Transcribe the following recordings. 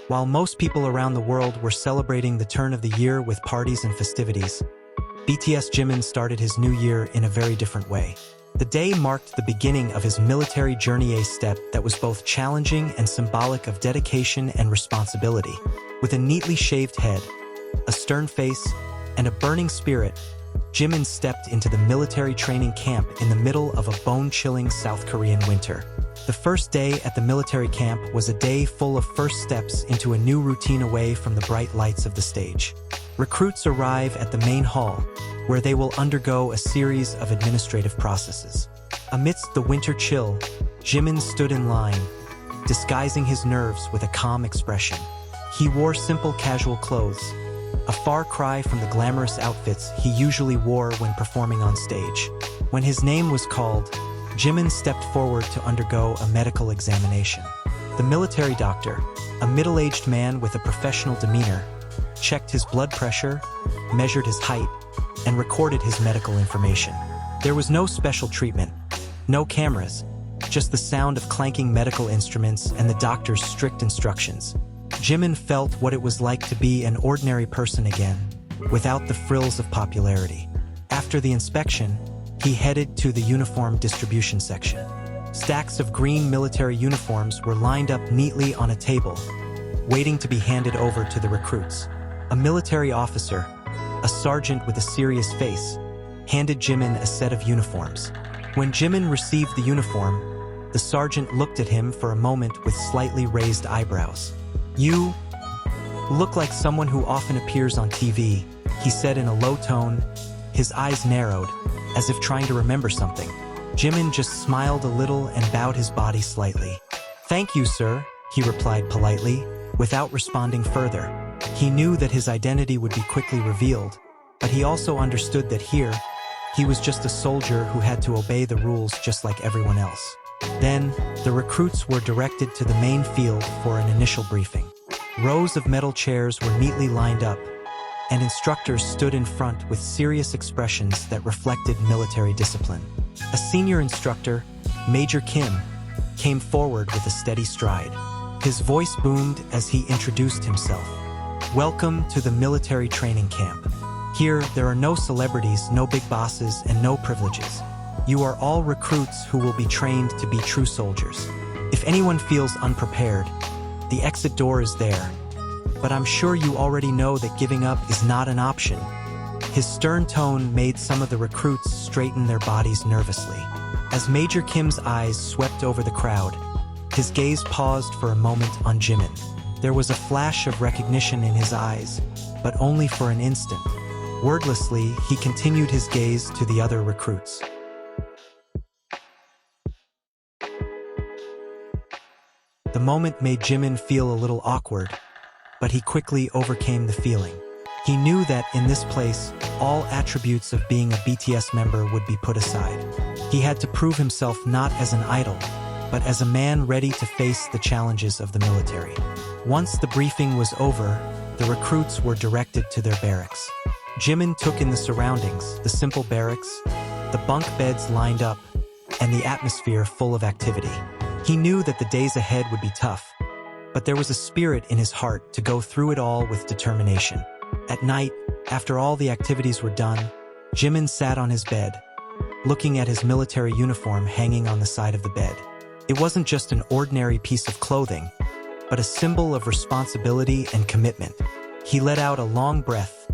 While most people around the world were celebrating the turn of the year with parties and festivities, BTS Jimin started his new year in a very different way. The day marked the beginning of his military journey, a step that was both challenging and symbolic of dedication and responsibility. With a neatly shaved head, a stern face, and a burning spirit, Jimin stepped into the military training camp in the middle of a bone-chilling South Korean winter. The first day at the military camp was a day full of first steps into a new routine away from the bright lights of the stage. Recruits arrive at the main hall, where they will undergo a series of administrative processes. Amidst the winter chill, Jimin stood in line, disguising his nerves with a calm expression. He wore simple casual clothes, a far cry from the glamorous outfits he usually wore when performing on stage. When his name was called, Jimin stepped forward to undergo a medical examination. The military doctor, a middle-aged man with a professional demeanor, checked his blood pressure, measured his height, and recorded his medical information. There was no special treatment, no cameras, just the sound of clanking medical instruments and the doctor's strict instructions. Jimin felt what it was like to be an ordinary person again, without the frills of popularity. After the inspection, he headed to the uniform distribution section. Stacks of green military uniforms were lined up neatly on a table, waiting to be handed over to the recruits. A military officer, a sergeant with a serious face, handed Jimin a set of uniforms. When Jimin received the uniform, the sergeant looked at him for a moment with slightly raised eyebrows. "You look like someone who often appears on TV," he said in a low tone, his eyes narrowed, as if trying to remember something. Jimin just smiled a little and bowed his body slightly. "Thank you, sir," he replied politely, without responding further. He knew that his identity would be quickly revealed, but he also understood that here, he was just a soldier who had to obey the rules just like everyone else. Then, the recruits were directed to the main field for an initial briefing. Rows of metal chairs were neatly lined up, and instructors stood in front with serious expressions that reflected military discipline. A senior instructor, Major Kim, came forward with a steady stride. His voice boomed as he introduced himself. "Welcome to the military training camp. Here, there are no celebrities, no big bosses, and no privileges. You are all recruits who will be trained to be true soldiers. If anyone feels unprepared, the exit door is there. But I'm sure you already know that giving up is not an option." His stern tone made some of the recruits straighten their bodies nervously. As Major Kim's eyes swept over the crowd, his gaze paused for a moment on Jimin. There was a flash of recognition in his eyes, but only for an instant. Wordlessly, he continued his gaze to the other recruits. The moment made Jimin feel a little awkward, but he quickly overcame the feeling. He knew that in this place, all attributes of being a BTS member would be put aside. He had to prove himself not as an idol, but as a man ready to face the challenges of the military. Once the briefing was over, the recruits were directed to their barracks. Jimin took in the surroundings, the simple barracks, the bunk beds lined up, and the atmosphere full of activity. He knew that the days ahead would be tough, but there was a spirit in his heart to go through it all with determination. At night, after all the activities were done, Jimin sat on his bed, looking at his military uniform hanging on the side of the bed. It wasn't just an ordinary piece of clothing, but a symbol of responsibility and commitment. He let out a long breath,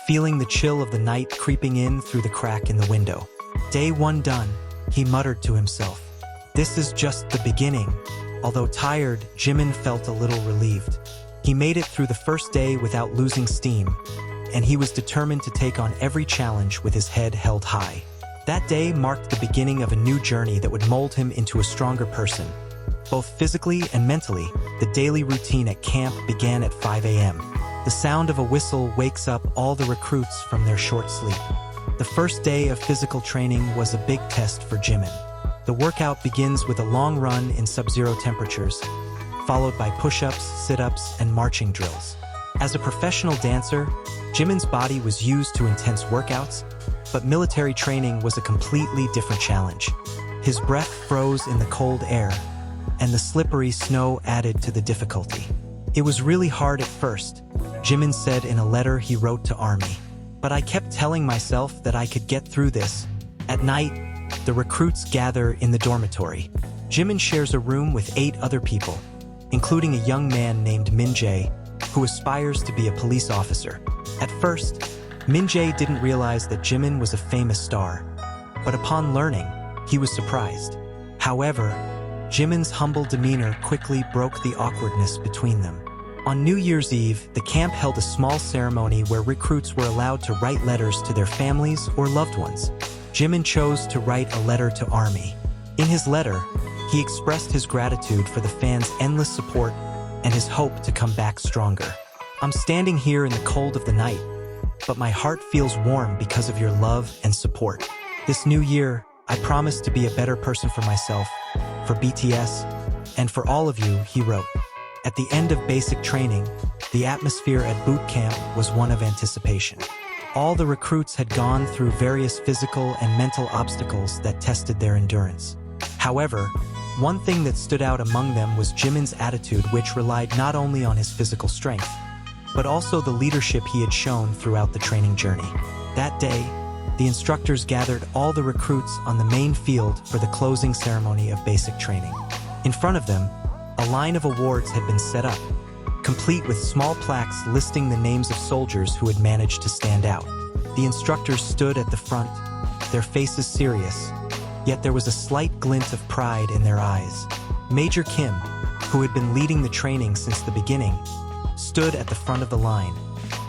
feeling the chill of the night creeping in through the crack in the window. Day one done, he muttered to himself. This is just the beginning. Although tired, Jimin felt a little relieved. He made it through the first day without losing steam, and he was determined to take on every challenge with his head held high. That day marked the beginning of a new journey that would mold him into a stronger person. Both physically and mentally, the daily routine at camp began at 5 a.m. The sound of a whistle wakes up all the recruits from their short sleep. The first day of physical training was a big test for Jimin. The workout begins with a long run in sub-zero temperatures, followed by push-ups, sit-ups, and marching drills. As a professional dancer, Jimin's body was used to intense workouts, but military training was a completely different challenge. His breath froze in the cold air, and the slippery snow added to the difficulty. It was really hard at first, Jimin said in a letter he wrote to Army. But I kept telling myself that I could get through this. At night, the recruits gather in the dormitory. Jimin shares a room with 8 other people, including a young man named Min Jae, who aspires to be a police officer. At first, Min Jae didn't realize that Jimin was a famous star, but upon learning, he was surprised. However, Jimin's humble demeanor quickly broke the awkwardness between them. On New Year's Eve, the camp held a small ceremony where recruits were allowed to write letters to their families or loved ones. Jimin chose to write a letter to Army. In his letter, he expressed his gratitude for the fans' endless support and his hope to come back stronger. I'm standing here in the cold of the night, but my heart feels warm because of your love and support. This new year, I promise to be a better person for myself, for BTS, and for all of you, he wrote. At the end of basic training, the atmosphere at boot camp was one of anticipation. All the recruits had gone through various physical and mental obstacles that tested their endurance. However, one thing that stood out among them was Jimin's attitude, which relied not only on his physical strength, but also the leadership he had shown throughout the training journey. That day, the instructors gathered all the recruits on the main field for the closing ceremony of basic training. In front of them, a line of awards had been set up, complete with small plaques listing the names of soldiers who had managed to stand out. The instructors stood at the front, their faces serious, yet there was a slight glint of pride in their eyes. Major Kim, who had been leading the training since the beginning, stood at the front of the line,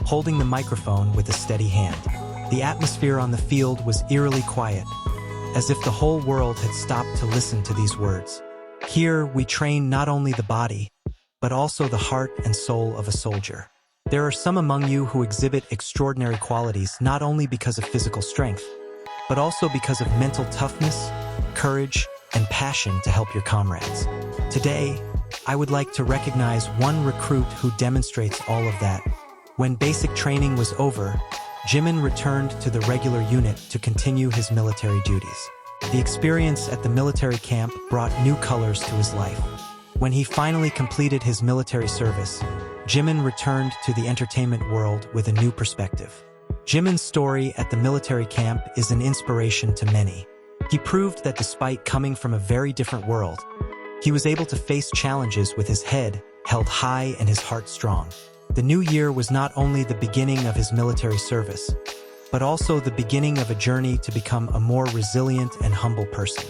holding the microphone with a steady hand. The atmosphere on the field was eerily quiet, as if the whole world had stopped to listen to these words. Here, we train not only the body, but also the heart and soul of a soldier. There are some among you who exhibit extraordinary qualities not only because of physical strength, but also because of mental toughness, courage, and passion to help your comrades. Today, I would like to recognize one recruit who demonstrates all of that. When basic training was over, Jimin returned to the regular unit to continue his military duties. The experience at the military camp brought new colors to his life. When he finally completed his military service, Jimin returned to the entertainment world with a new perspective. Jimin's story at the military camp is an inspiration to many. He proved that despite coming from a very different world, he was able to face challenges with his head held high and his heart strong. The new year was not only the beginning of his military service, but also the beginning of a journey to become a more resilient and humble person.